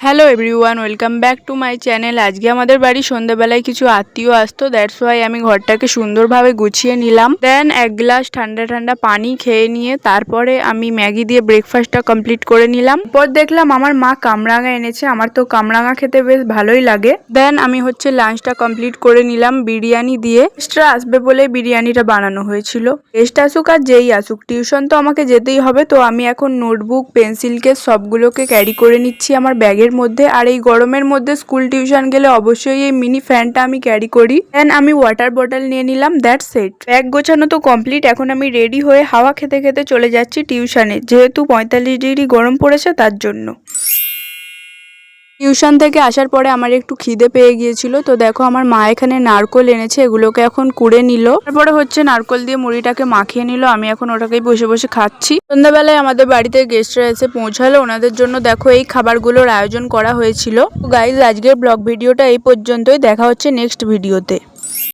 Hello everyone, welcome back to my channel. আজকে আমাদের বাড়ি সন্ধ্যাবেলায় কিছু আত্মীয় আসতো, দ্যাটস ওয়াই আমি ঘরটাকে সুন্দরভাবে গুছিয়ে নিলাম। দেন এক গ্লাস ঠান্ডা ঠান্ডা পানি খেয়ে নিয়ে তারপরে আমি ম্যাগি দিয়ে ব্রেকফাস্টটা কমপ্লিট করে নিলাম। পর দেখলাম আমার মা কামরাঙা এনেছে, আমার তো কামরাঙা খেতে বেশ ভালোই লাগে। দেন আমি লাঞ্চটা কমপ্লিট করে নিলাম বিরিয়ানি দিয়ে। গেস্টরা আসবে বলে বিরিয়ানিটা বানানো হয়েছিল। গেস্ট আসুক আর যেই আসুক, টিউশন তো আমাকে যেতেই হবে, তো আমি এখন নোটবুক পেন্সিল কেস সবগুলোকে ক্যারি করে নিচ্ছি আমার ব্যাগের মধ্যে। আর এই গরমের মধ্যে স্কুল টিউশন গেলে অবশ্যই এই মিনি ফ্যানটা আমি ক্যারি করি। দেন আমি ওয়াটার বটল নিয়ে নিলাম, দ্যাটস ইট। ব্যাগ গোছানো তো কমপ্লিট, এখন আমি রেডি হয়ে হাওয়া খেতে খেতে চলে যাচ্ছি টিউশনে, যেহেতু 45 ডিগ্রি গরম পড়েছে তার জন্য। টিউশন থেকে আসার পরে আমার একটু খিদে পেয়ে গিয়েছিল, তো দেখো আমার মা এখানে নারকোল এনেছে, এগুলোকে এখন কুড়ে নিল। তারপরে নারকোল দিয়ে মুড়িটাকে মাখিয়ে নিল, আমি এখন ওটাকেই বসে বসে খাচ্ছি। সন্ধ্যাবেলায় আমাদের বাড়িতে গেস্টরা এসে পৌঁছালো, ওনাদের জন্য দেখো এই খাবারগুলোর আয়োজন করা হয়েছিল। গাইজ, আজকের ব্লগ ভিডিওটা এই পর্যন্তই, দেখা হচ্ছে নেক্সট ভিডিওতে।